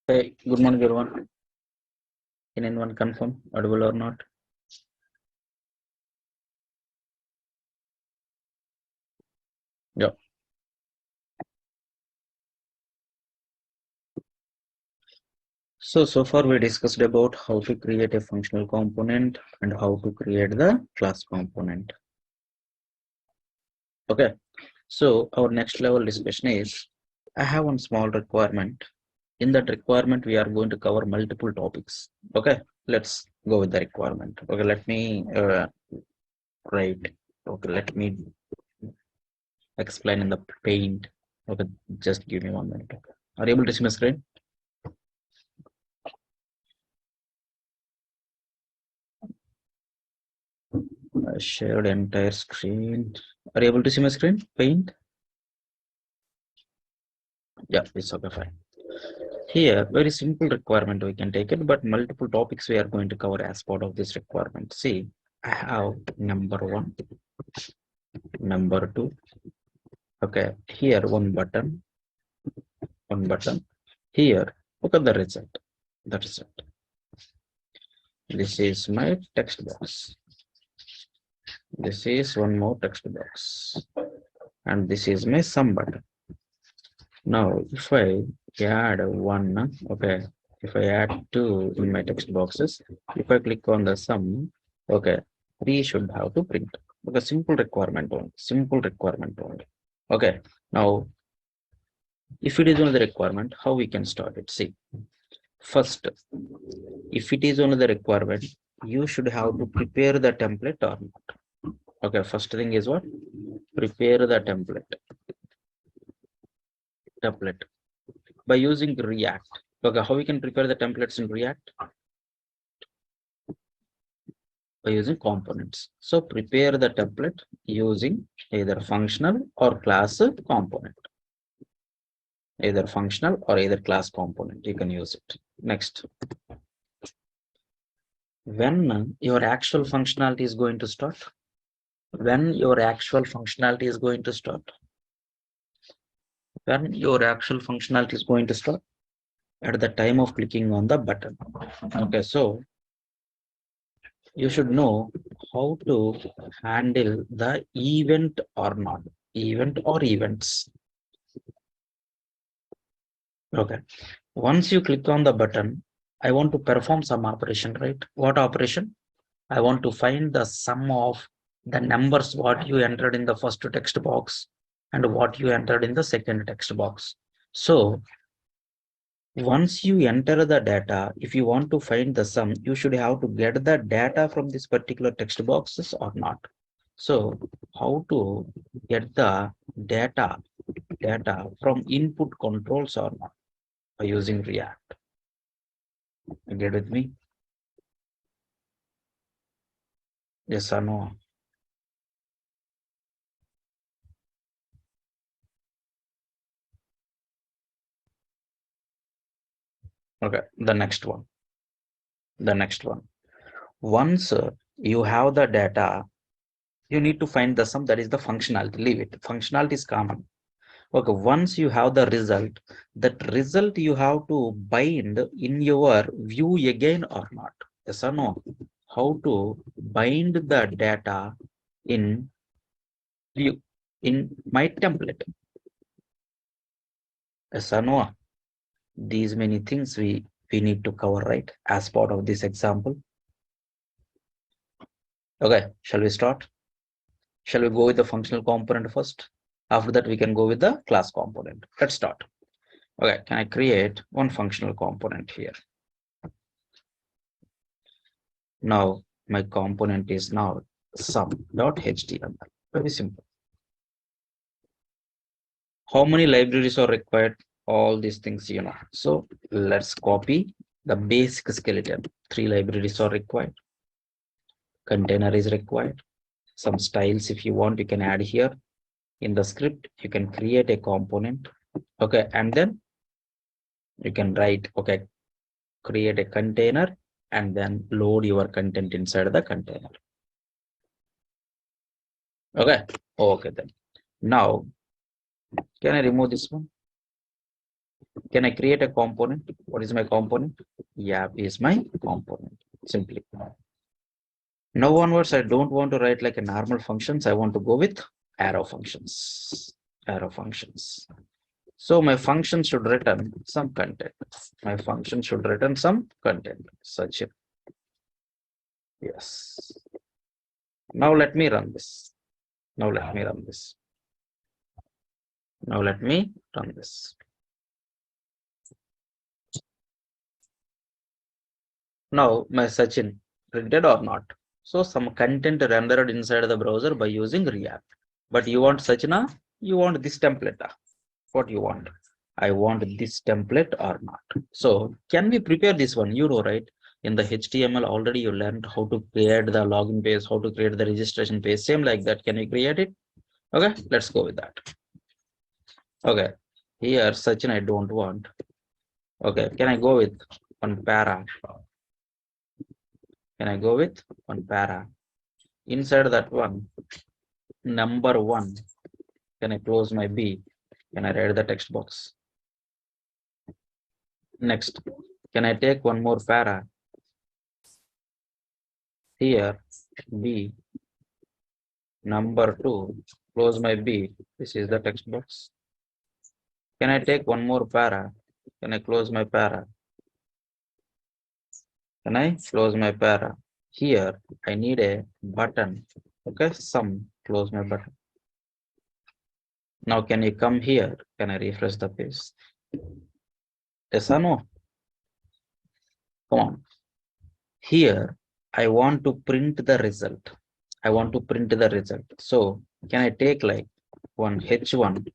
Hey, good morning, everyone. Can anyone confirm audible or not? Yeah. So far we discussed about how to create a functional component and how to create the class component. Okay. So our next level discussion is, I have one small requirement. In that requirement, we are going to cover multiple topics. Okay. Let's go with the requirement. Okay. Let me write. Okay. Let me explain in the paint. Okay. Just give me 1 minute. Okay. Are you able to see my screen? I shared entire screen. Are you able to see my screen? Paint? Yeah, it's okay, fine. Here, very simple requirement we can take it, but multiple topics we are going to cover as part of this requirement. See, I have number one, number two. Okay, here one button. Here, look at the result. The result. This is my text box. This is one more text box. And this is my sum button. Now, if I add one, okay, if I add two in my text boxes, if I click on the sum, okay, three should have to print. Because simple requirement only, simple requirement only. Okay, now, if it is only the requirement, how we can start it? See, first, if it is only the requirement, you should have to prepare the template or not. Okay, first thing is what? Prepare the template by using React. Okay, how we can prepare the templates in React? By using components. So prepare the template using either functional or class component. Either functional or either class component. You can use it. Next. When your actual functionality is going to start? When your actual functionality is going to start? When your actual functionality is going to start? At the time of clicking on the button. Okay, so you should know how to handle the event or not. Event or events. Okay. Once you click on the button, I want to perform some operation, right? What operation? I want to find the sum of the numbers what you entered in the first text box and what you entered in the second text box. So once you enter the data, if you want to find the sum, you should have to get the data from this particular text boxes or not. So how to get the data from input controls or not by using React? You get with me? Yes or no? Okay, the next one. Once you have the data, you need to find the sum, that is the functionality. Leave it. Functionality is common. Okay, once you have the result, that result you have to bind in your view again or not. Yes or no? How to bind the data in view in my template? Yes or no? These many things we need to cover, right, as part of this example. Okay, shall we start? Shall we go with the functional component first? After that, we can go with the class component. Let's start. Okay, can I create one functional component here? Now, my component is now sum.html. Very simple. How many libraries are required? All these things, you know. So let's copy the basic skeleton. 3 libraries are required. Container is required. Some styles, if you want, you can add here. In the script, you can create a component. Okay, and then you can write, okay, create a container and then load your content inside the container. Okay, okay then. Now, can I remove this one? Can I create a component? What is my component? Yap is my component, simply. Now onwards, I don't want to write like a normal functions. I want to go with arrow functions. Arrow functions. So my function should return some content. My function should return some content. Such a yes. Now let me run this. Now let me run this. Now let me run this. Now my Sachin printed or not. So some content rendered inside the browser by using React. But you want Sachina? You want this template? What you want? I want this template or not. So can we prepare this one? You know, right? In the HTML already you learned how to create the login page, how to create the registration page. Same like that. Can we create it? Okay, let's go with that. Okay, here Sachin I don't want. Okay, can I go with one para? Can I go with one para? Inside that one, number one, can I close my B? Can I write the text box? Next, can I take one more para? Here, B, number two, close my B. This is the text box. Can I take one more para? Can I close my para? Can I close my para? Here, I need a button. Okay, sum, close my button. Now, can you come here? Can I refresh the page? Yes or no? Come on. Here, I want to print the result. I want to print the result. So, can I take like one H1?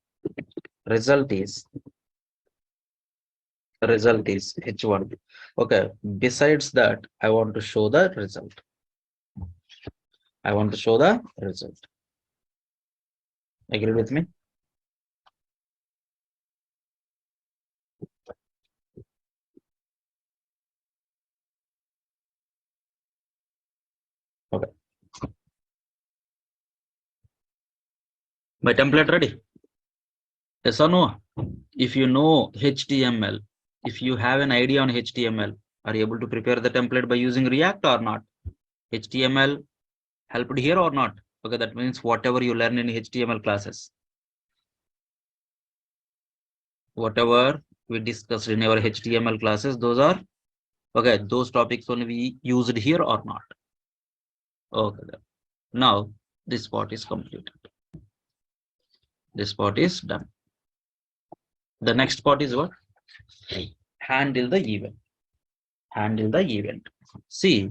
Result is H1. Okay. Besides that, I want to show the result. I want to show the result. Agree with me? Okay. My template ready? Yes or no? If you know HTML, if you have an idea on HTML, are you able to prepare the template by using React or not? HTML helped here or not? Okay, that means whatever you learn in HTML classes, whatever we discussed in our HTML classes, those are okay. Those topics only we used here or not? Okay. Now this part is completed. This part is done. The next part is what? Handle the event. Handle the event. See,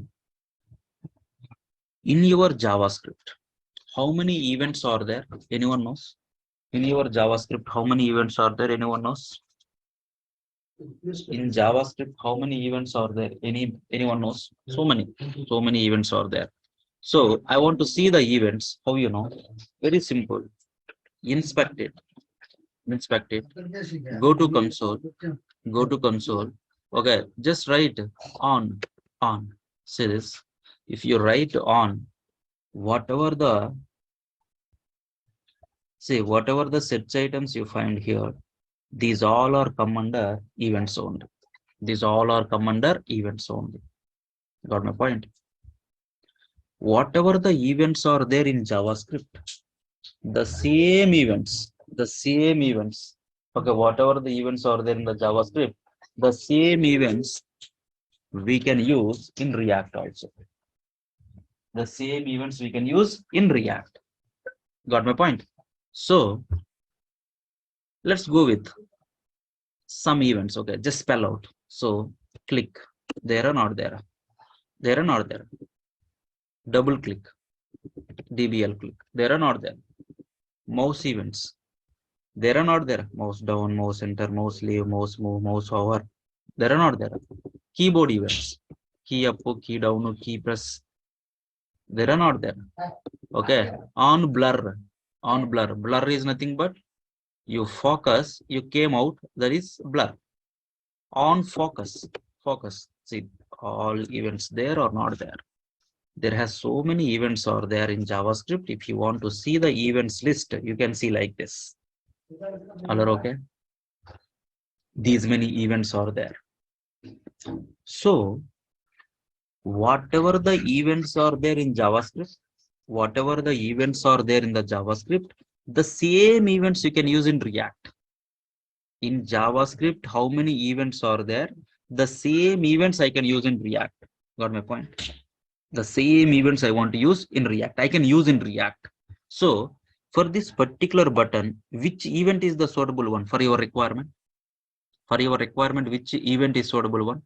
in your JavaScript, how many events are there? Anyone knows? In your JavaScript, how many events are there? Anyone knows? In JavaScript, how many events are there? Anyone knows? So many events are there. So I want to see the events. How you know? Very simple. Inspect it. Inspect it. Go to console. Go to console. Okay, just write on. See this. If you write on, whatever the search items you find here, these all are come under events only. These all are come under events only. Got my point? Whatever the events are there in JavaScript, the same events. Okay, whatever the events are there in the JavaScript, the same events we can use in React also. The same events we can use in React. Got my point? So let's go with some events. Okay, just spell out. So click. There or not there? There or not there? Double click. DBL click. There or not there? Mouse events. There or not there? Mouse down, mouse enter, mouse leave, mouse move, mouse hover. There or not there? Keyboard events. Key up, key down, key press. There or not there? Okay. On blur. On blur. Blur is nothing but you focus, you came out, that is blur. On focus. Focus. See, all events there or not there? There has so many events are there in JavaScript. If you want to see the events list, you can see like this. All are okay? These many events are there. So whatever the events are there in JavaScript, whatever the events are there in the JavaScript, the same events you can use in React. In JavaScript, how many events are there? The same events I can use in React. Got my point? The same events I want to use in React, I can use in React. So for this particular button, which event is the suitable one for your requirement? For your requirement, which event is suitable one?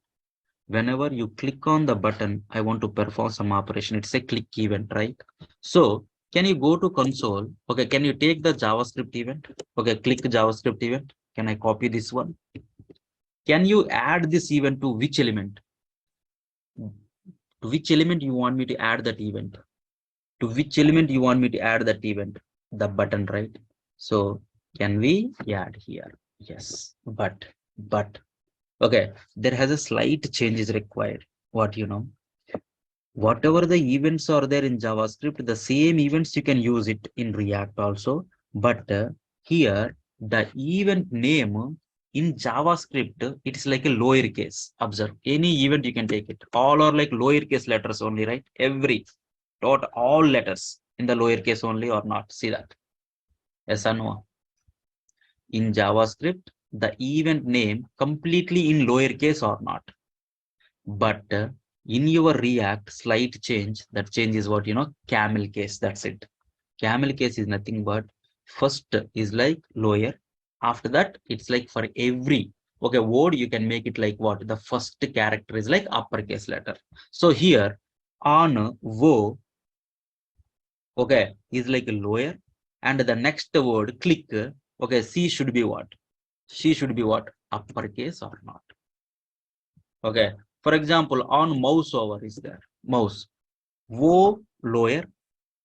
Whenever you click on the button, I want to perform some operation. It's a click event, right? So can you go to console? Okay, can you take the JavaScript event? Okay, click JavaScript event. Can I copy this one? Can you add this event to which element? To which element you want me to add that event? To which element you want me to add that event? The button, right? So can we add here? Yes, but okay, there has a slight change is required. What you know? Whatever the events are there in JavaScript, the same events you can use it in React also. But here, the event name in JavaScript, it's like a lowercase. Observe, any event you can take it. All are like lowercase letters only, right? Every, not all letters in the lowercase only or not. See that? Yes or no? In JavaScript, the event name completely in lowercase or not. But in your React, slight change, that change is what, camel case, that's it. Camel case is nothing but first is like lower, after that it's like for every word you can make it like what, the first character is like uppercase letter. So here on wo, is like a lower, and the next word click, c should be what, she should be what, uppercase or not. Okay, for example, on mouse over is there, mouse, wo lower,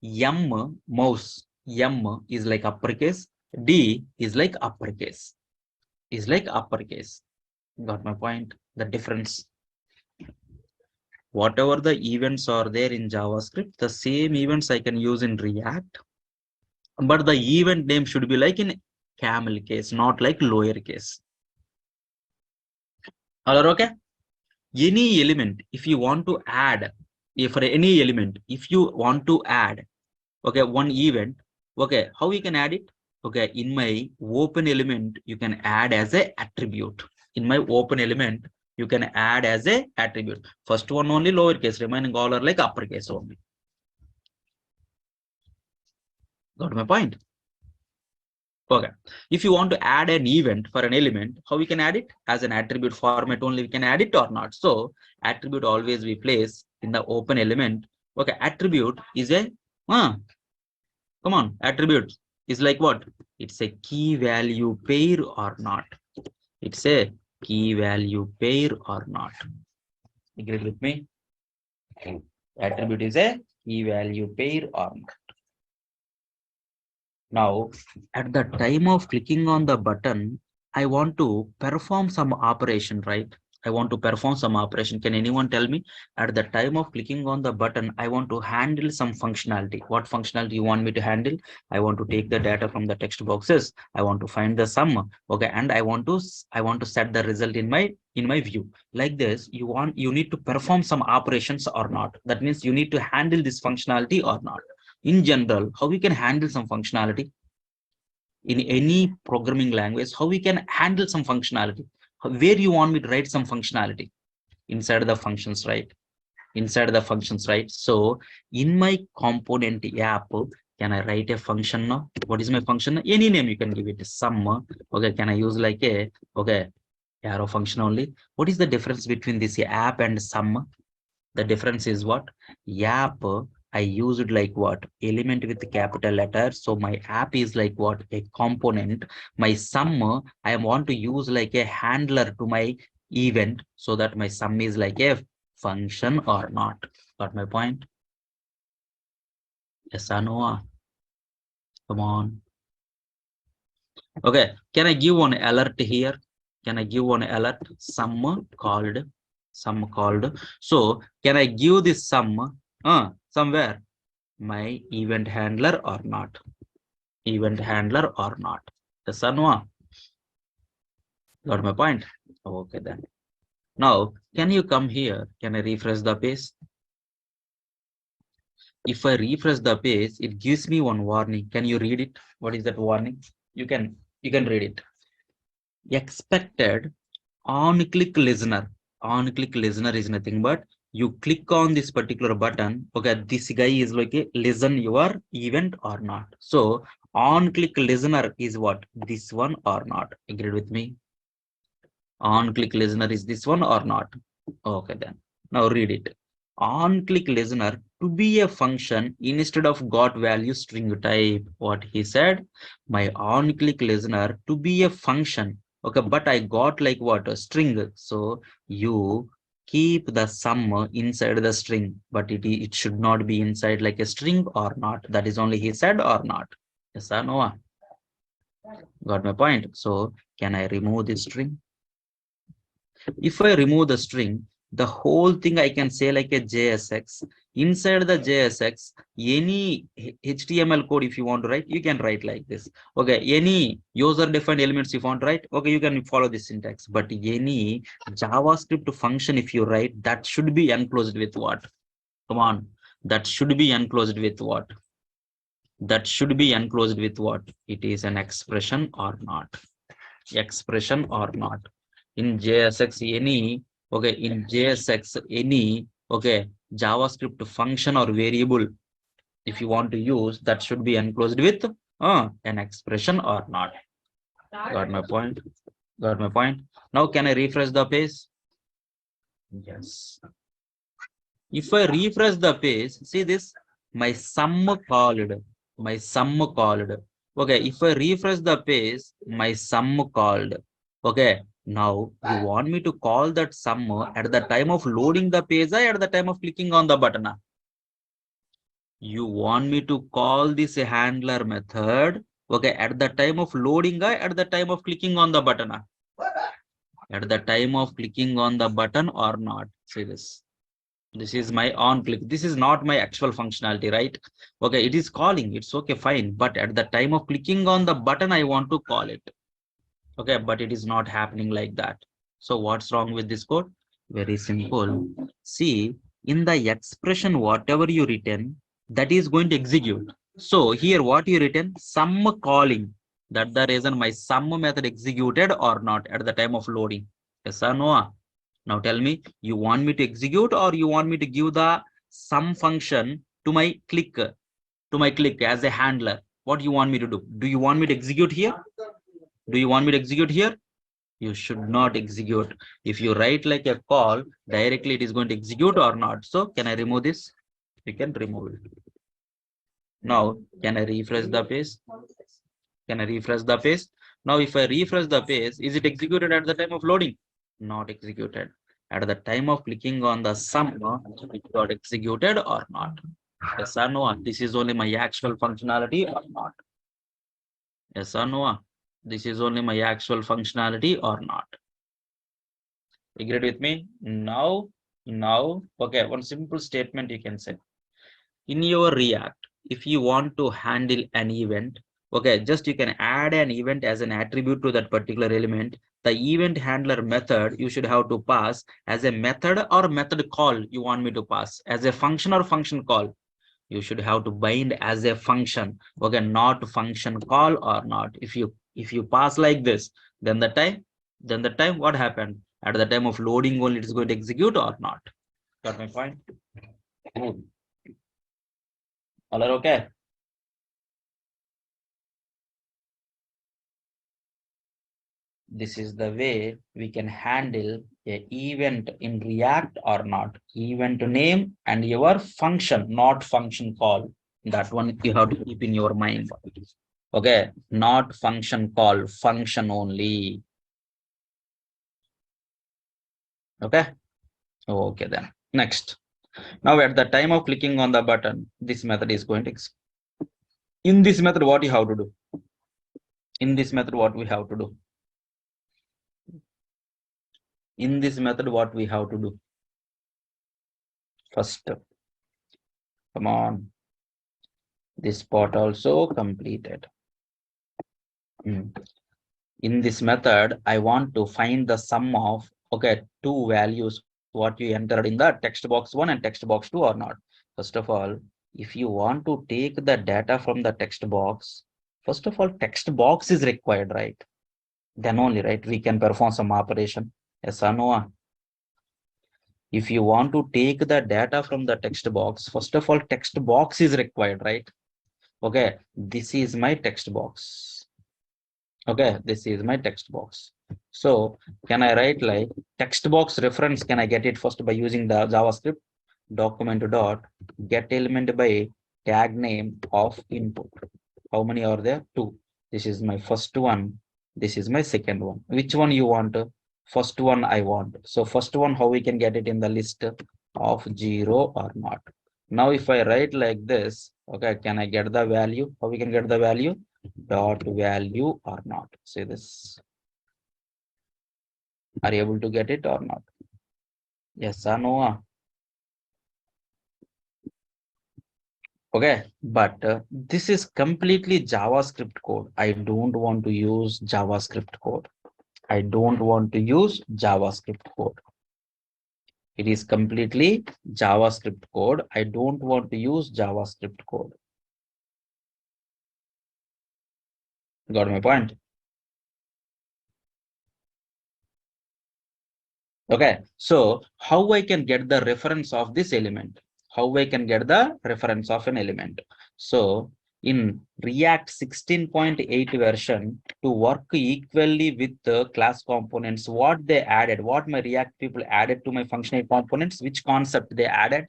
m mouse, m is like uppercase, d is like uppercase, is like uppercase. Got my point? The difference. Whatever the events are there in JavaScript, the same events I can use in React, but the event name should be like in camel case, not like lowercase. All okay? Any element, if you want to add, if for any element, if you want to add, one event, how you can add it? In my open element, you can add as a attribute. In my open element, you can add as a attribute. First one only lowercase, remaining all are like uppercase only. Got my point? Okay, if you want to add an event for an element, how we can add it? As an attribute format only we can add it or not. So attribute always we place in the open element. Attribute is a come on, attribute is like what? It's a key value pair or not. It's a key value pair or not. Agree with me? Attribute is a key value pair or not. Now, at the time of clicking on the button, I want to perform some operation, right? I want to perform some operation. Can anyone tell me? At the time of clicking on the button, I want to handle some functionality. What functionality you want me to handle? I want to take the data from the text boxes. I want to find the sum. And I want to set the result in my view. Like this, you need to perform some operations or not. That means you need to handle this functionality or not. In general, how we can handle some functionality in any programming language, how we can handle some functionality, where you want me to write some functionality inside the functions, right? Inside the functions, right? So in my component app, can I write a function now? What is my function? Any name you can give it, sum. Can I use like a arrow function only? What is the difference between this app and sum? The difference is what? App, I used like what? Element with capital letter. So my app is like what? A component. My sum, I want to use like a handler to my event so that my sum is like a function or not. Got my point? Yes or no? Come on. Okay. Can I give one alert here? Can I give one alert? Sum called. So can I give this sum somewhere? My event handler or not? Event handler or not? Yes or no? Got my point? Okay then. Now, can you come here? Can I refresh the page? If I refresh the page, it gives me one warning. Can you read it? What is that warning? You can read it. Expected on-click listener. On-click listener is nothing but you click on this particular button. Okay, this guy is like a listen your event or not. So on-click listener is what? This one or not? Agreed with me? On-click listener is this one or not? Okay, then. Now read it. On-click listener to be a function instead of got value string type. What he said, my on-click listener to be a function. Okay, but I got like what? A string. So you keep the sum inside the string, but it should not be inside like a string or not. That is only he said or not. Yes or no? Got my point. So can I remove this string? If I remove the string, the whole thing I can say like a JSX. Inside the JSX, any HTML code if you want to write, you can write like this. Okay, any user-defined elements if you want to write, okay, you can follow this syntax. But any JavaScript function if you write, that should be enclosed with what? Come on, that should be enclosed with what? That should be enclosed with what? It is an expression or not? Expression or not? In JSX any, okay, in JSX any, okay, JavaScript function or variable if you want to use, that should be enclosed with an expression or not. Got my point? Got my point? Now can I refresh the page? Yes. If I refresh the page, see this, my sum called, my sum called. Okay, if I refresh the page, my sum called. Okay, now you want me to call that sum at the time of loading the page or at the time of clicking on the button? You want me to call this a handler method, okay, at the time of loading or at the time of clicking on the button? At the time of clicking on the button or not? See this. This is my on click. This is not my actual functionality, right? Okay, it is calling. It's okay, fine. But at the time of clicking on the button, I want to call it. Okay, but it is not happening like that. So what's wrong with this code? Very simple. See, in the expression, whatever you written, that is going to execute. So here, what you written? Sum calling. That's the reason my sum method executed or not at the time of loading. Yes or no? Now tell me, you want me to execute or you want me to give the sum function to my click as a handler? What do you want me to do? Do you want me to execute here? Do you want me to execute here? You should not execute. If you write like a call, directly it is going to execute or not. So can I remove this? You can remove it. Now, can I refresh the page? Can I refresh the page? Now, if I refresh the page, is it executed at the time of loading? Not executed. At the time of clicking on the sum, it got executed or not? Yes or no? This is only my actual functionality or not? Yes or no? This is only my actual functionality or not? Agreed with me? Now, okay, one simple statement you can say. In your React, if you want to handle an event, okay, just you can add an event as an attribute to that particular element. The event handler method you should have to pass as a method or method call you want me to pass as a function or function call. You should have to bind as a function, okay, not function call or not. If you pass like this, then the time what happened? At the time of loading only it is going to execute or not? Got my point? Good. All are okay? This is the way we can handle a event in React or not. Event name and your function, not function call. That one you have to keep in your mind. Okay, not function call, function only. Okay. Okay, then next. Now at the time of clicking on the button, this method is going to in this method, what you have to do? In this method, what we have to do? In this method, what we have to do? First, come on. This part also completed. In this method, I want to find the sum of, okay, two values, what you entered in the text box 1 and text box 2 or not. First of all, if you want to take the data from the text box, first of all, text box is required, right? Then only, right, we can perform some operation. Yes or no? If you want to take the data from the text box, first of all, text box is required, right? Okay, this is my text box. Okay, this is my text box. So can I write like text box reference? Can I get it first by using the JavaScript document dot get element by tag name of input? How many are there? Two. This is my first one. This is my second one. Which one you want? First one I want. So first one, how we can get it in the list of 0 or not? Now if I write like this, okay, can I get the value? How we can get the value? Dot value or not? Say this. Are you able to get it or not? Yes or no? Okay, but this is completely JavaScript code. I don't want to use JavaScript code. I don't want to use JavaScript code. It is completely JavaScript code. I don't want to use JavaScript code. Got my point? Okay, so how I can get the reference of this element? How I can get the reference of an element? So in React 16.8 version, to work equally with the class components, what they added, what my React people added to my functional components, which concept they added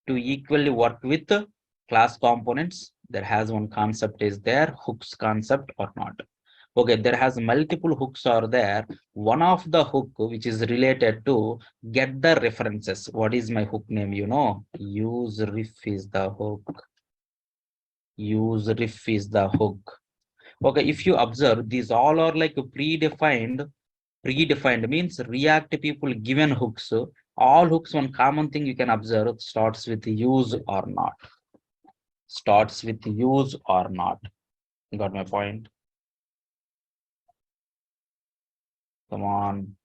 to equally work with the class components? There has one concept is there, hooks concept or not. Okay, there has multiple hooks are there. One of the hook which is related to get the references. What is my hook name? You know, use ref is the hook. Use ref is the hook. Okay, if you observe, these all are like predefined. Predefined means React people given hooks. All hooks, one common thing you can observe starts with use or not. Starts with use or not. Got my point? Come on.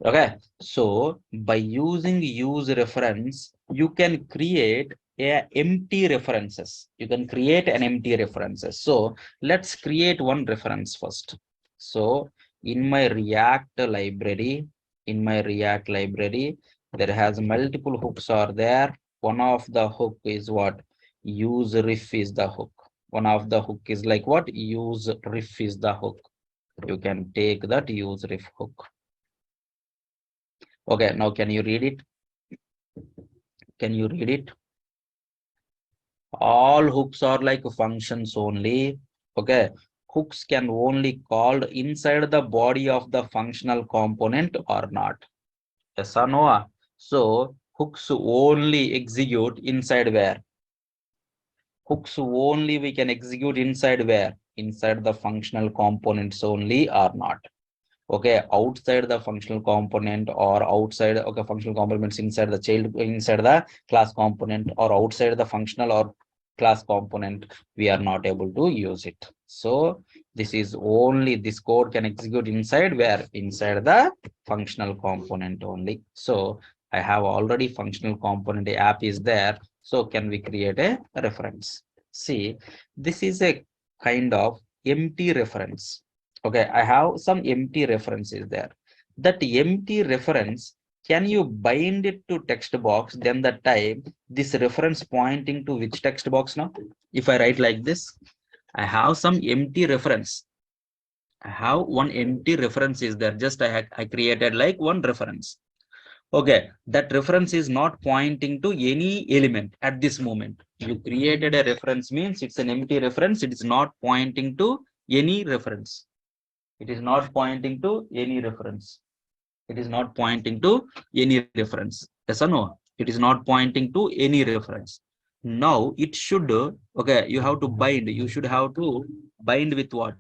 Okay, so by using use reference, you can create a empty references. You can create an empty references. So let's create one reference first. So in my React library, there has multiple hooks are there. One of the hook is what? Use ref is the hook. One of the hook is like what? Use ref is the hook. You can take that use ref hook. Okay, now can you read it? Can you read it? All hooks are like functions only. Okay, hooks can only called inside the body of the functional component or not. Yes or no? So hooks only execute inside where? Hooks only we can execute inside where? Inside the functional components only or not. Okay, outside the functional component or outside, okay, functional components inside the child, inside the class component or outside the functional or class component, we are not able to use it. So this is only, this code can execute inside where? Inside the functional component only. So I have already functional component app is there. So can we create a reference? See, this is a kind of empty reference. Okay, I have some empty references there. That empty reference, can you bind it to text box? Then the time this reference pointing to which text box now? If I write like this, I have some empty reference. I have one empty reference is there. Just I created like one reference. Okay, that reference is not pointing to any element at this moment. You created a reference means it's an empty reference. It is not pointing to any reference. It is not pointing to any reference. It is not pointing to any reference. Yes or no? It is not pointing to any reference. Now it should, okay, you have to bind. You should have to bind with what?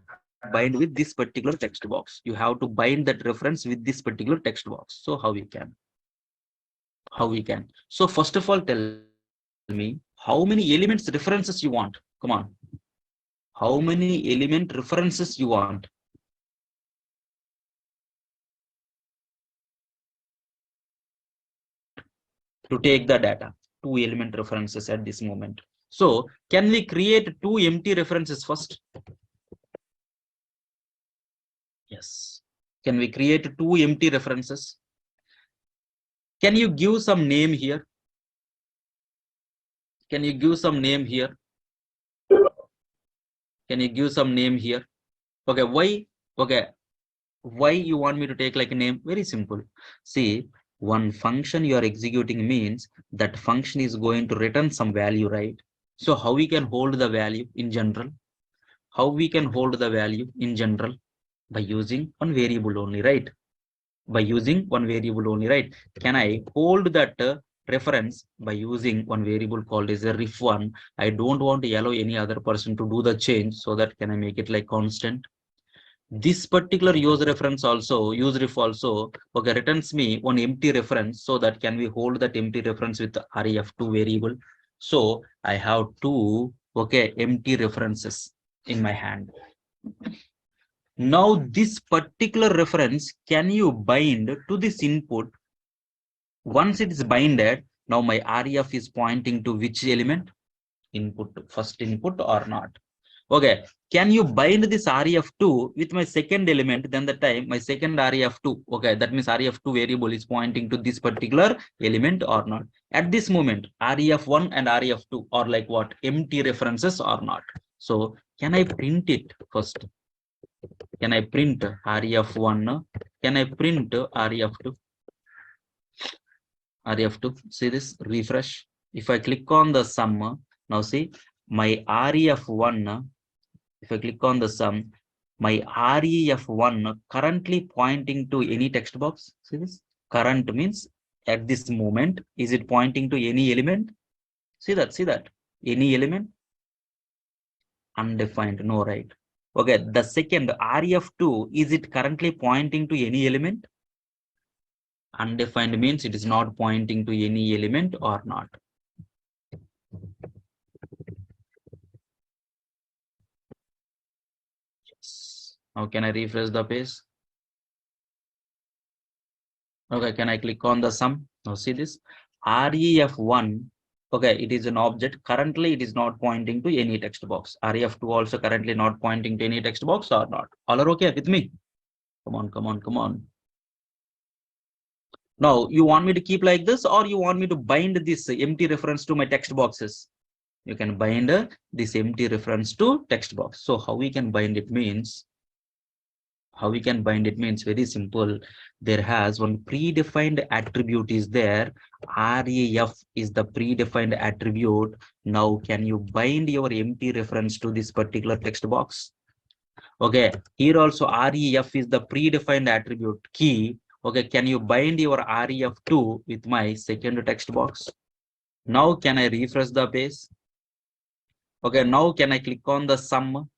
Bind with this particular text box. You have to bind that reference with this particular text box. So how we can? How we can? So first of all, tell me, how we can How many elements references you want? Come on. How many element references you want? To take the data, 2 element references at this moment. So can we create 2 empty references first? Yes. Can we create 2 empty references? Can you give some name here? Can you give some name here? Can you give some name here? Okay, why? Okay, why you want me to take like a name? Very simple. See, one function you are executing means that function is going to return some value, right? So how we can hold the value in general? How we can hold the value in general? By using one variable only, right? By using one variable only, right? Can I hold that reference by using one variable called as a ref1? I don't want to allow any other person to do the change, so that can I make it like constant? This particular use ref also, okay, returns me one empty reference, so that can we hold that empty reference with the ref2 variable. So I have 2, okay, empty references in my hand. Now this particular reference, can you bind to this input? Once it is binded, now my ref is pointing to which element? Input, first input or not? Okay, can you bind this ref2 with my second element? Then the time my second ref2, okay, that means ref2 variable is pointing to this particular element or not? At this moment, ref1 and ref2 are like what? Empty references or not? So can I print it first? Can I print ref1? Can I print ref2? ref2, see this, refresh. If I click on the sum, now see my ref1, if I click on the sum, my ref1 currently pointing to any text box. See this, current means at this moment, is it pointing to any element? See that, any element? Undefined, no, right? Okay, the second ref2, is it currently pointing to any element? Undefined means it is not pointing to any element or not. Yes. Now can I refresh the page? Okay, can I click on the sum? Now see this, ref1, okay, it is an object. Currently it is not pointing to any text box. ref2 also currently not pointing to any text box or not? All are okay with me? Come on, come on, come on. Now you want me to keep like this, or you want me to bind this empty reference to my text boxes? You can bind this empty reference to text box. So how we can bind it means, very simple. There has one predefined attribute is there. Ref is the predefined attribute. Now can you bind your empty reference to this particular text box? Okay, here also ref is the predefined attribute key. Okay, can you bind your ref2 with my second text box? Now can I refresh the page? Okay, now can I click on the sum?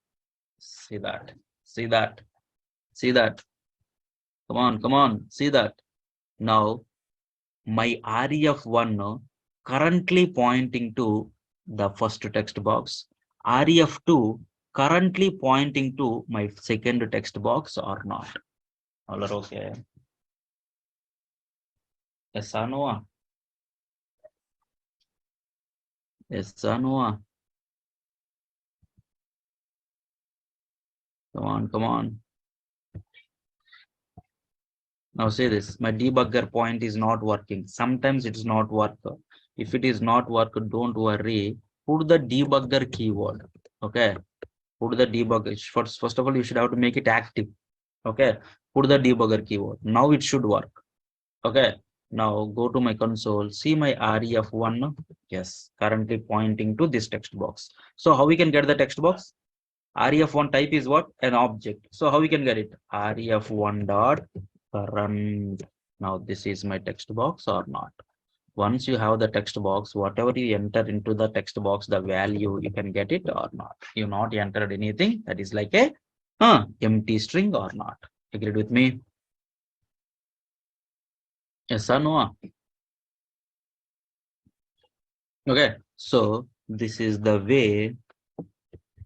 See that, see that, see that. Come on, come on, see that. Now my ref1 currently pointing to the first text box, ref2 currently pointing to my second text box or not? All are okay? Yes or no? Yes or no? Come on, come on. Now say this, my debugger point is not working. Sometimes it is not work. If it is not work, don't worry. Put the debugger keyword. Okay. Put the debugger. First of all, you should have to make it active. Okay. Put the debugger keyword. Now it should work. Okay. Now go to my console. See my ref1. Yes. Currently pointing to this text box. So how we can get the text box? Ref1 type is what? An object. So how we can get it? Ref1 dot current. Now this is my text box or not? Once you have the text box, whatever you enter into the text box, the value, you can get it or not. You not entered anything, that is like a empty string or not. Agreed with me? Yes or no? Okay, so This is the way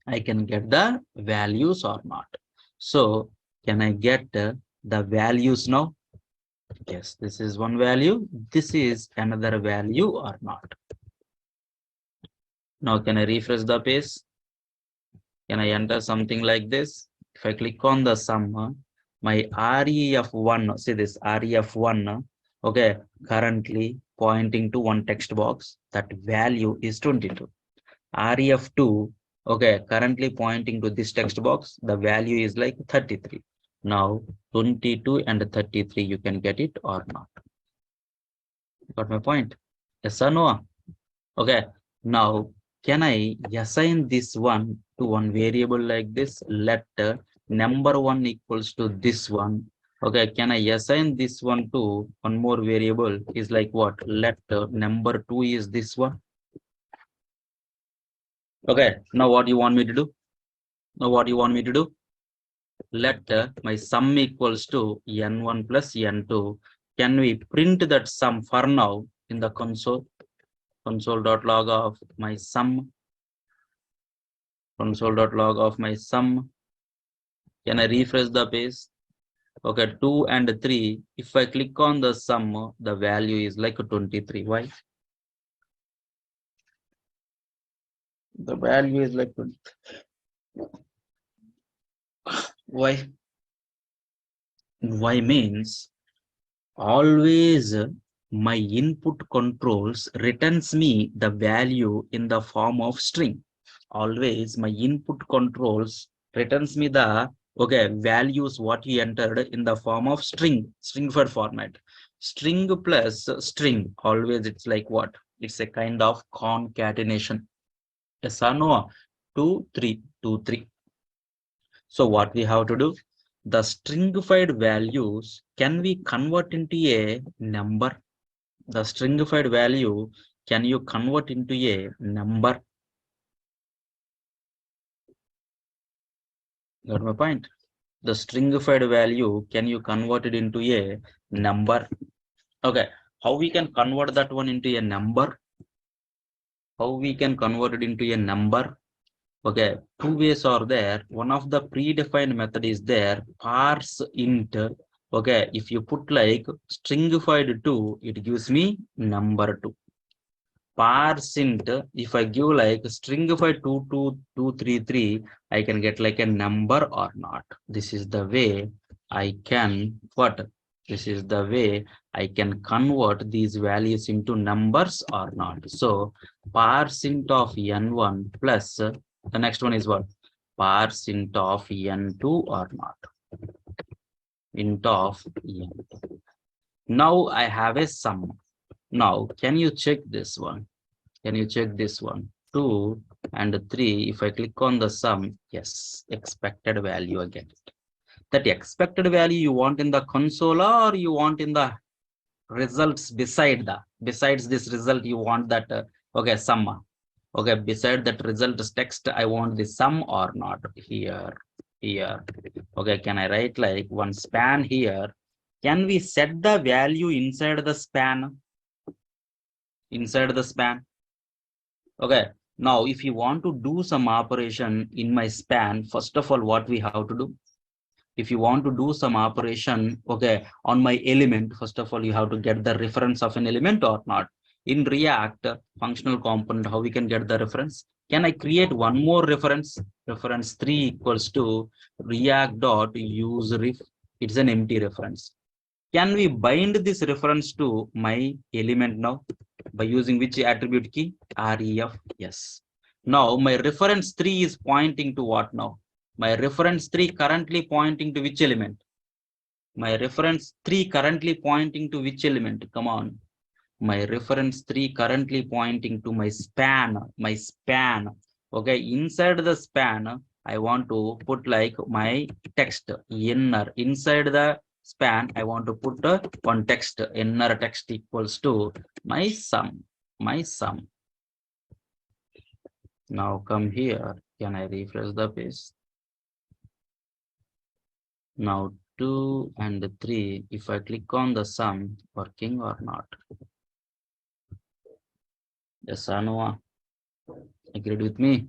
I can get the values or not. So can I get the values now? Yes, this is one value. This is another value or not. Now can I refresh the page? Can I enter something like this? If I click on the sum, my REF1, see this REF1, okay, currently pointing to one text box. That value is 22. REF2, okay, currently pointing to this text box. The value is like 33. Now 22 and 33, you can get it or not. Got my point? Yes or no? Okay. Now, can I assign this one to one variable like this? Let number one equals to this one. Okay. Can I assign this one to one more variable? Is like what? Let number two is this one. Okay. Now, what you want me to do? Now, what you want me to do? Let my sum equals to n1 plus n2. Can we print that sum for now in the console? Console.log of my sum. Console.log of my sum. Can I refresh the page? Okay, 2 and 3. If I click on the sum, the value is like 23. Why? The value is like 20. Why? Why means always my input controls returns me the value in the form of string. Always my input controls returns me the values what you entered in the form of string for format. String plus string, always it's like what? It's a kind of concatenation. Yes or no? 2 3 2 3. So what we have to do? The stringified values can we convert into a number? The stringified value can you convert into a number? Got my point? The stringified value, can you convert it into a number? Okay, how we can convert that one into a number? How we can convert it into a number? Okay, two ways are there. One of the predefined method is there, parse int. Okay, if you put like stringified 2, it gives me number 2. Parse int, if I give like stringify 22233, I can get like a number or not. This is the way I can what? This is the way I can convert these values into numbers or not. So parse int of n1 plus the next one is what? Parse int of n2 or not. Int of n2. Now I have a sum. Now can you check this one? Can you check this one? 2 and 3. If I click on the sum, yes, expected value again. That expected value you want in the console or you want in the results besides this result you want that sum. Okay, beside that result text I want the sum or not here. Okay, can I write like one span here? Can we set the value inside the span? Inside the span. Okay, now if you want to do some operation in my span, first of all, what we have to do? If you want to do some operation, okay, on my element, first of all, you have to get the reference of an element or not. In React functional component, how we can get the reference? Can I create one more reference? Reference 3 equals to react dot use ref. It's an empty reference. Can we bind this reference to my element now by using which attribute key? Ref. Yes. Now my reference 3 is pointing to what now? My reference 3 currently pointing to which element? My reference 3 currently pointing to which element? Come on. My reference 3 currently pointing to my span. My span. Okay, inside the span, I want to put like my text inner. Inside the span, I want to put one text. Inner text equals to my sum. My sum. Now come here. Can I refresh the page? Now 2 and 3. If I click on the sum, working or not? Yes or no? Agreed with me?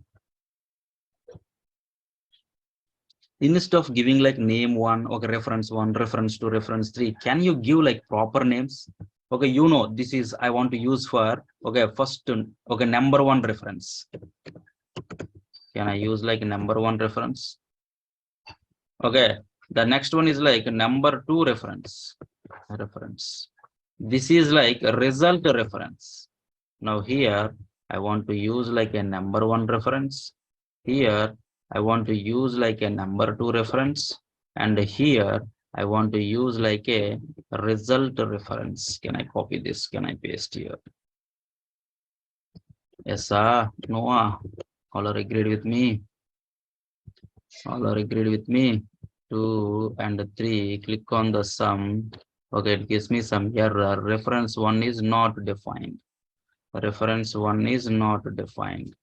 Instead of giving like name one, okay, one, reference two, reference three, can you give like proper names? Okay, you know, this is I want to use for, okay, first, okay, number one reference. Can I use like number one reference? Okay, the next one is like number two reference. This is like a result reference. Now here, I want to use like a number one reference. Here, I want to use like a number two reference. And here, I want to use like a result reference. Can I copy this? Can I paste here? Yes, sir. Noah. All are agreed with me. All are agreed with me. 2 and 3. Click on the sum. Okay, it gives me some error. Reference 1 is not defined. Reference 1 is not defined.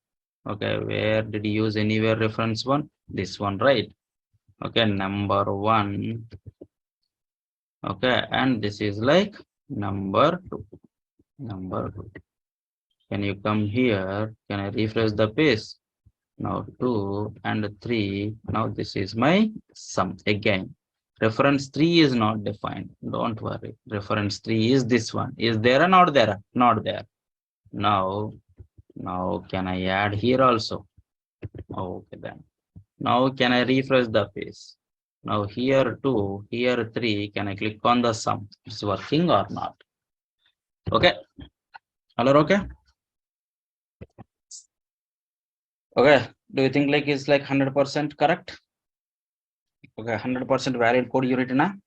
Okay, where did you use anywhere reference 1? This one, right? Okay, number 1. Okay, and this is like number 2. Number 2. Can you come here? Can I refresh the page? Now 2 and 3. Now this is my sum again. Reference 3 is not defined. Don't worry. Reference 3 is this one. Is there or not there? Not there. Now can I add here also? Okay then. Now can I refresh the page? Now here 2, here 3. Can I click on the sum? It's working or not? Okay. All are okay? Okay. Do you think like it's like 100% correct? Okay, 100% valid code you written,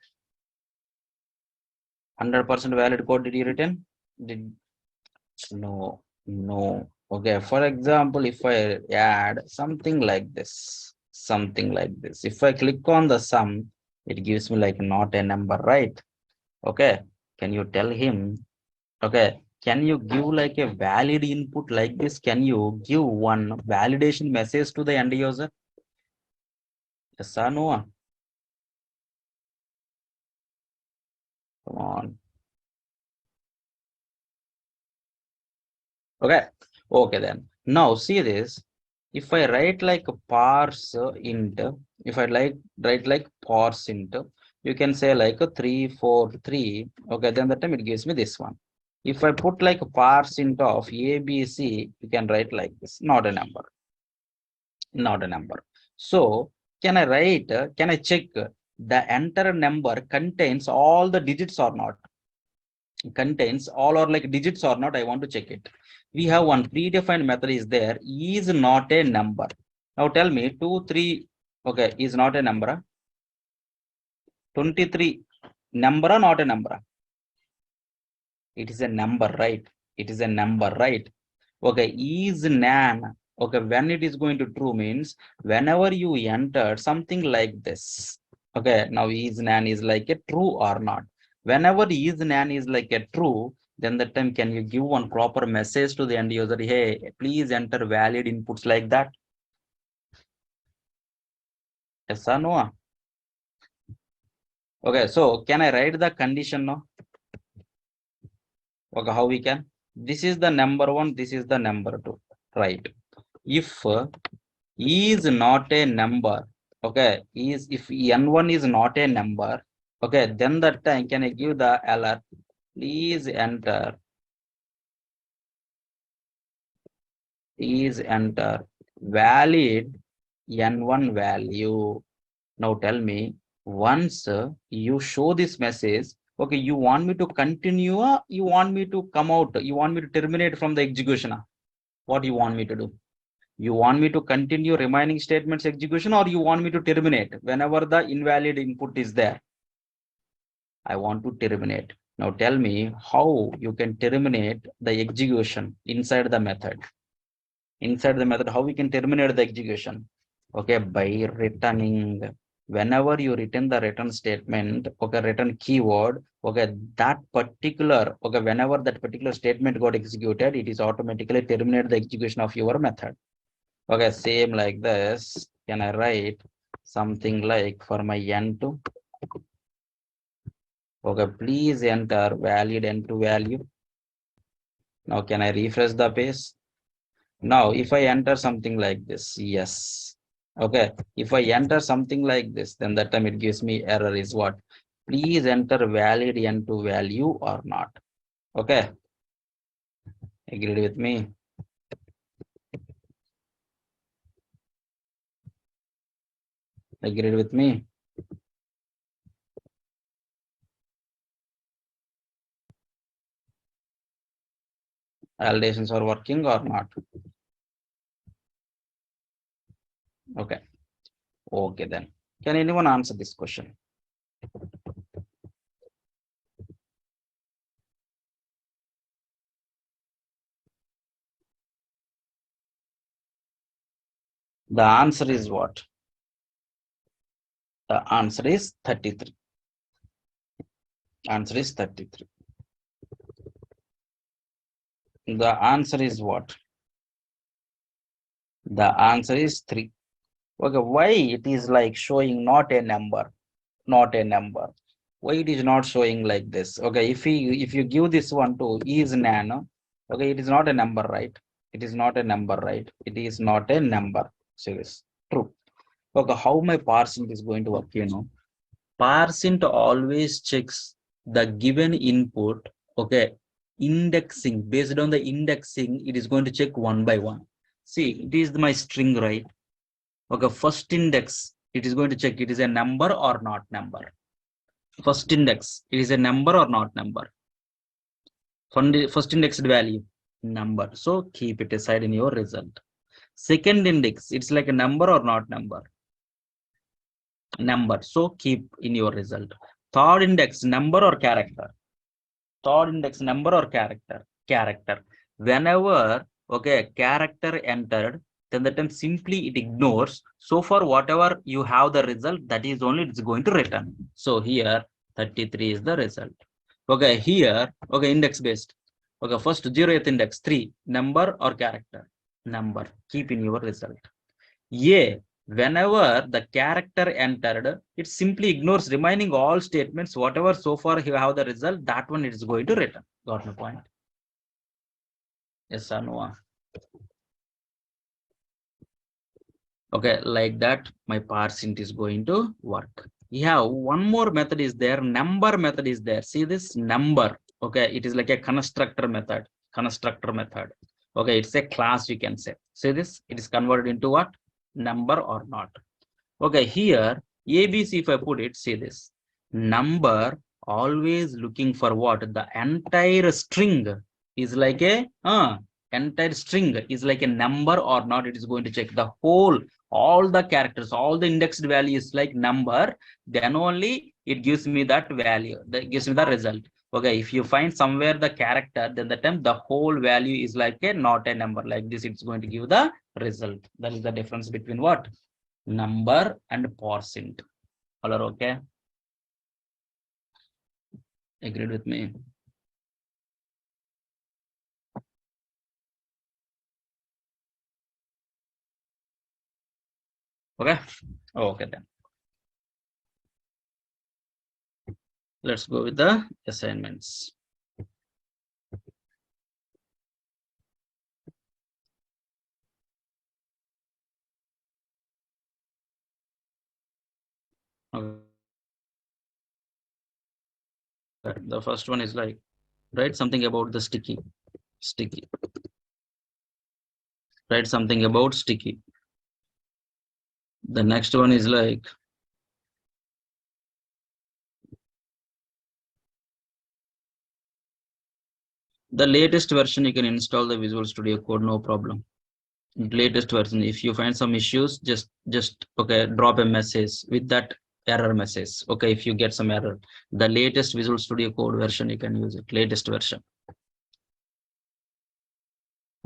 100% valid code did you written? Did no, no. Okay, for example, if I add something like this, if I click on the sum, it gives me like not a number, right? Okay, can you tell him? Okay, can you give like a valid input like this? Can you give one validation message to the end user? Yes or no? Come on. Okay, okay then. Now see this. If I write like a parse int, if I like write like parse int, you can say like a 343. Okay, then the time it gives me this one. If I put like a parse int of ABC, you can write like this, not a number, not a number. So can I write, can I check the entire number contains all the digits or not? Contains all or like digits or not? I want to check it. We have one predefined method is there, is not a number. Now tell me 2 3. Okay, is not a number. 23 number or not a number? It is a number, right? It is a number, right? Okay, is nan. Okay, when it is going to true means whenever you enter something like this. Okay, now is nan is like a true or not? Whenever is nan is like a true, then the time can you give one proper message to the end user? Hey, please enter valid inputs like that. Yes or no? Okay, so can I write the condition now? Okay, how we can? This is the number 1, this is the number 2, right? If is not a number, okay, is if n1 is not a number, okay, then that time can I give the alert? Please enter valid n1 value. Now tell me, once you show this message, okay, you want me to continue, you want me to come out, you want me to terminate from the execution? What you want me to do? You want me to continue remaining statements execution, or you want me to terminate whenever the invalid input is there? I want to terminate. Now tell me how you can terminate the execution inside the method. Inside the method, how we can terminate the execution? Okay, by returning. Whenever you return the return statement, okay, return keyword, okay, that particular, okay, whenever that particular statement got executed, it is automatically terminate the execution of your method. Okay, same like this. Can I write something like for my n2? Okay, please enter valid n2 value. Now can I refresh the page? Now, if I enter something like this, yes. Okay. If I enter something like this, then that time it gives me error is what? Please enter valid N2 value or not. Okay. Agreed with me? Agreed with me? Validations are working or not? Okay. Okay then. Can anyone answer this question? The answer is what? The answer is 33. Answer is 33. The answer is what? The answer is 3. Okay, why it is like showing not a number, not a number? Why it is not showing like this? Okay, if you give this one to is nano, okay, it is not a number, right? It is not a number, right? It is not a number. Serious. True. Okay, how my parsing is going to work? Parsing always checks the given input. Okay, indexing based on the indexing, it is going to check one by one. See, it is my string, right? Okay, first index, it is going to check it is a number or not number. First index, it is a number or not number. First indexed value, number. So keep it aside in your result. Second index, it's like a number or not number. Number. So keep in your result. Third index, number or character. Third index, number or character. Character. Whenever okay character entered, then the time simply it ignores. So for whatever you have the result, that is only it's going to return. So here 33 is the result. Okay, here okay index based. Okay, first 0th index 3, number or character. Number. Keep in your result. A, whenever the character entered, it simply ignores remaining all statements, whatever so far you have the result, that one it is going to return. Got my point? Yes or no? Okay, like that, my parsing is going to work. Yeah, one more method is there. Number method is there. See this number. Okay, it is like a constructor method. Constructor method. Okay, it's a class you can say. See this, it is converted into what? Number or not. Okay, here ABC, if I put it, see this number always looking for what? The entire string is like a entire string is like a number or not. It is going to check the whole, all the characters, all the indexed values like number. Then only it gives me that value. That gives me the result. Okay, if you find somewhere the character, then the time the whole value is like a not a number like this. It's going to give the result. That is the difference between what? Number and percent. All are okay? Agreed with me? Okay. Okay then. Let's go with the assignments. Okay. The first one is like write something about the sticky. Sticky. Write something about sticky. The next one is like the latest version. You can install the Visual Studio Code, no problem. Latest version. If you find some issues, just okay, drop a message with that error message. Okay, if you get some error, the latest Visual Studio Code version you can use it. Latest version.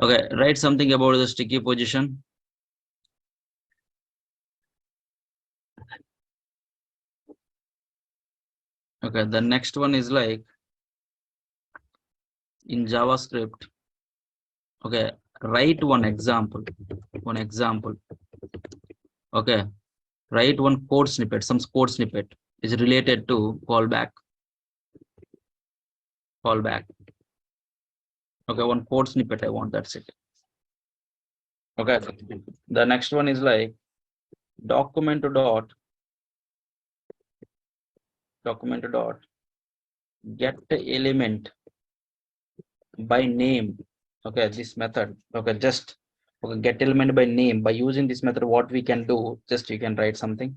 Okay, write something about the sticky position. Okay, the next one is like in JavaScript. Okay, write one example. One example. Okay, write one code snippet. Some code snippet is related to callback. Callback. Okay, one code snippet I want. That's it. Okay, the next one is like document dot get element by name. Okay, this method. Okay, just okay, get element by name. By using this method, what we can do, just you can write something.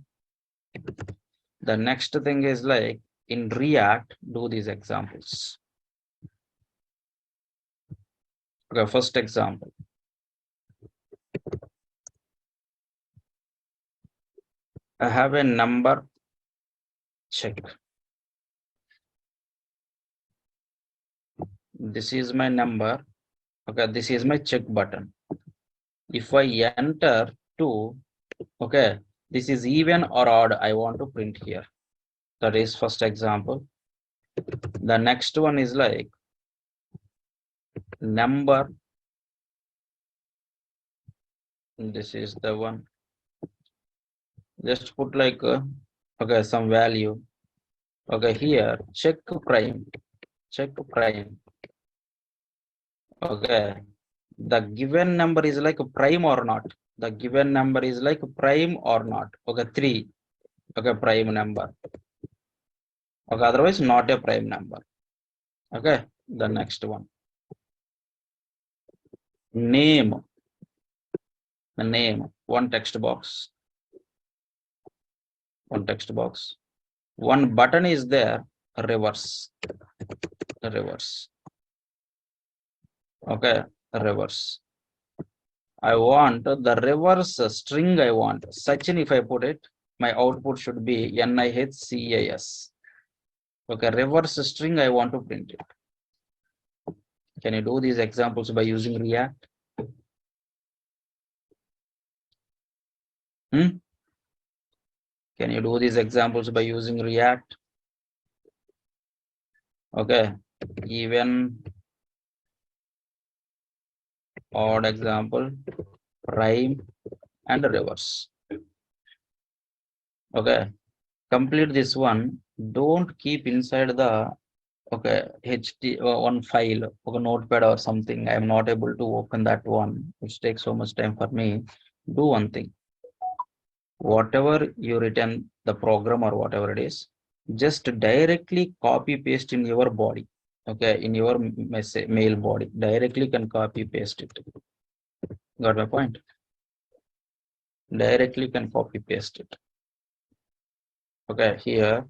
The next thing is like in React, do these examples. Okay, first example. I have a number check. This is my number. Okay, this is my check button. If I enter 2, okay, this is even or odd. I want to print here. That is first example. The next one is like number. This is the one. Just put like okay, some value. Okay, here check prime. Check prime. Okay, the given number is like a prime or not. The given number is like prime or not. Okay, 3. Okay, prime number. Okay, otherwise not a prime number. Okay, the next one. Name. The name. One text box. One text box. One button is there. Reverse. Reverse. Okay, reverse. I want the reverse string. I want Sachin. If I put it, my output should be NIHCAS. Okay, reverse string. I want to print it. Can you do these examples by using React? Can you do these examples by using React? Okay, even odd example, prime and reverse. Okay, complete this one. Don't keep inside the okay one file, okay, notepad or something. I am not able to open that one, which takes so much time for me. Do one thing. Whatever you written the program or whatever it is, just directly copy paste in your body. Okay, in your message mail body, directly can copy paste it. Got my point? Directly can copy paste it. Okay, here.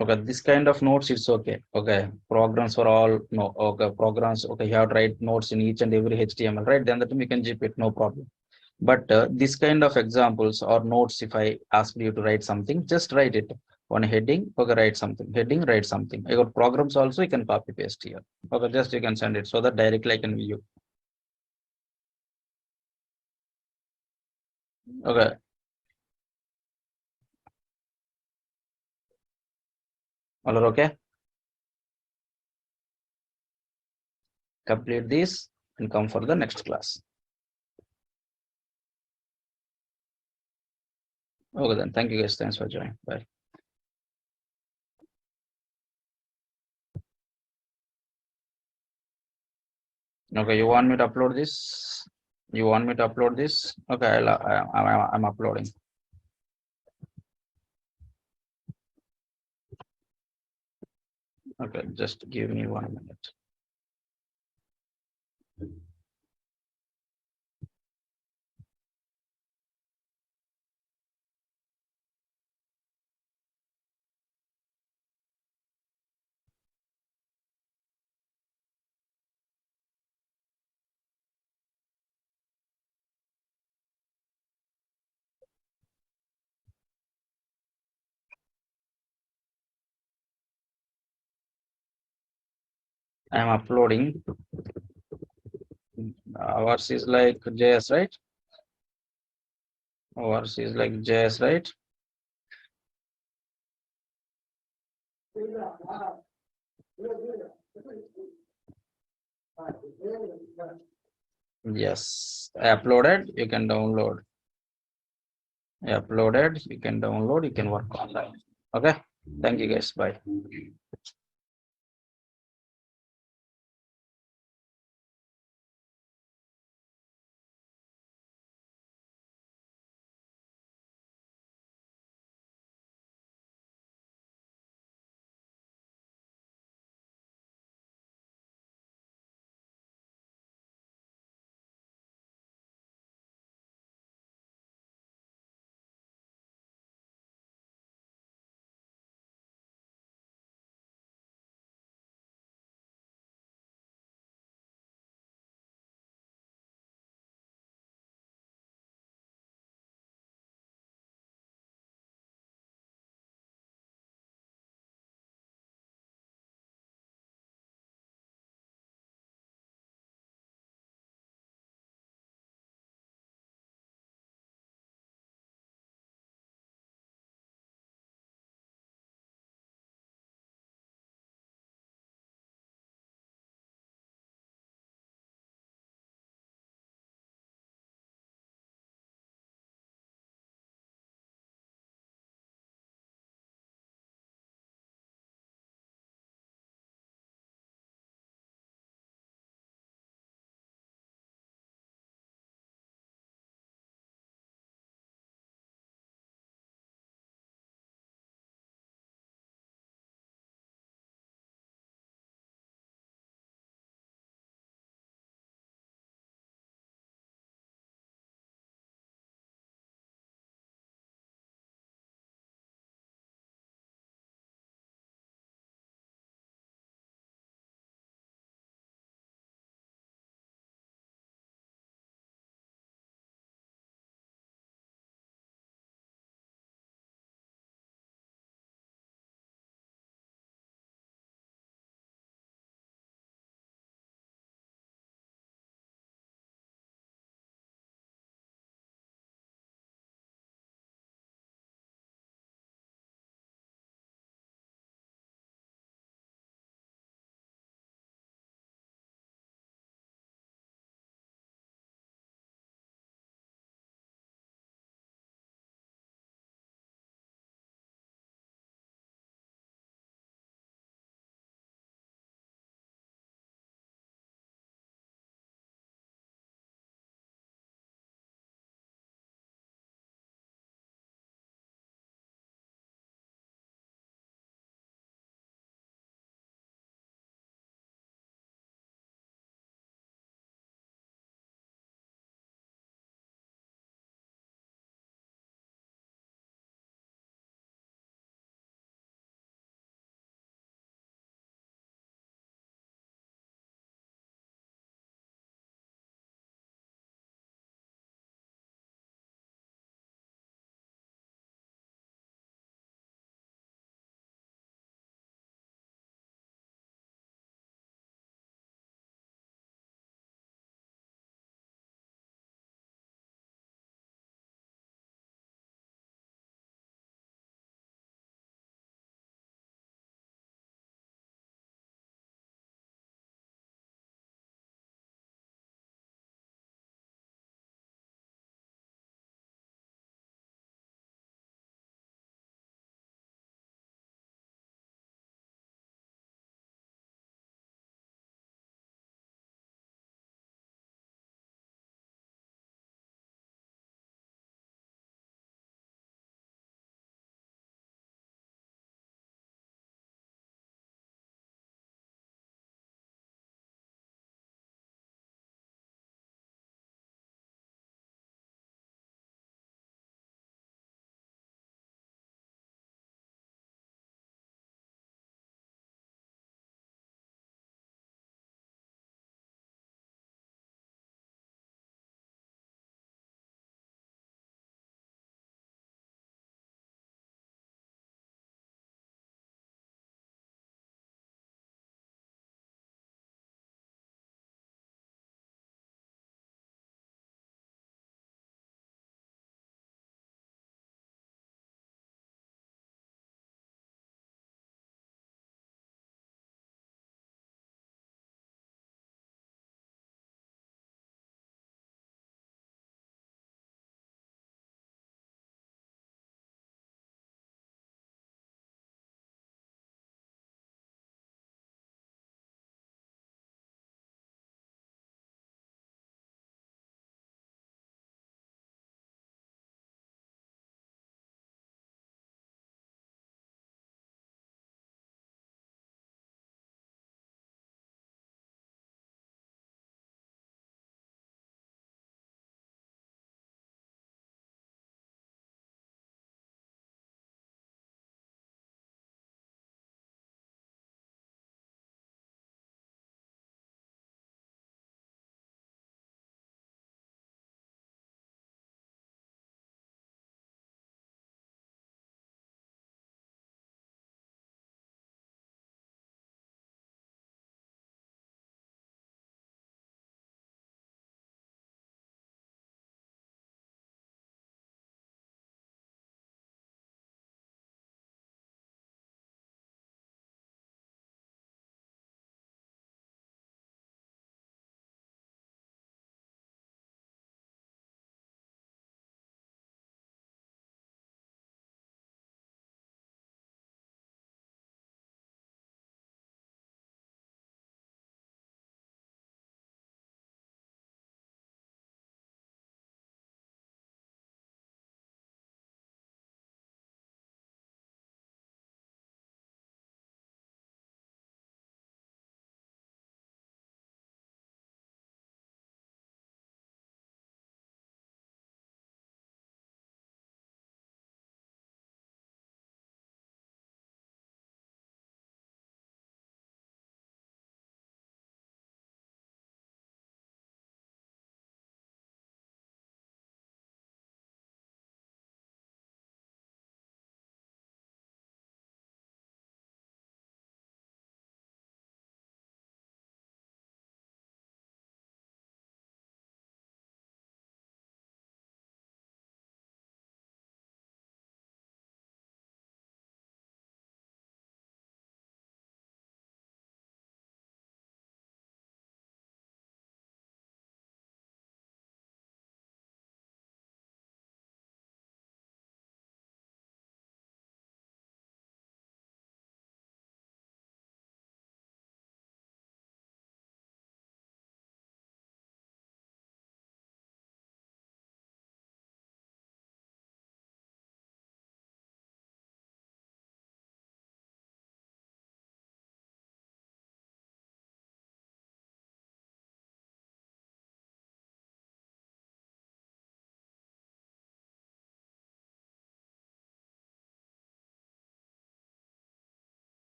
Okay, this kind of notes it's okay. Okay, programs for all no. Okay, programs. Okay, you have to write notes in each and every HTML, right? Then that we can zip it, no problem. But this kind of examples or notes, if I ask you to write something, just write it. One heading, okay, write something. Heading, write something. I got programs also, you can copy paste here. Okay, just you can send it so that directly I can view. Okay. All are okay? Complete this and come for the next class. Okay, then. Thank you guys. Thanks for joining. Bye. Okay, you want me to upload this? You want me to upload this? Okay, I'm uploading. Okay, just give me 1 minute. I'm uploading. Ours is like JS, right? Ours is like JS, right? Yes, I uploaded. You can download. I uploaded. You can download. You can work on that. Okay. Thank you guys. Bye.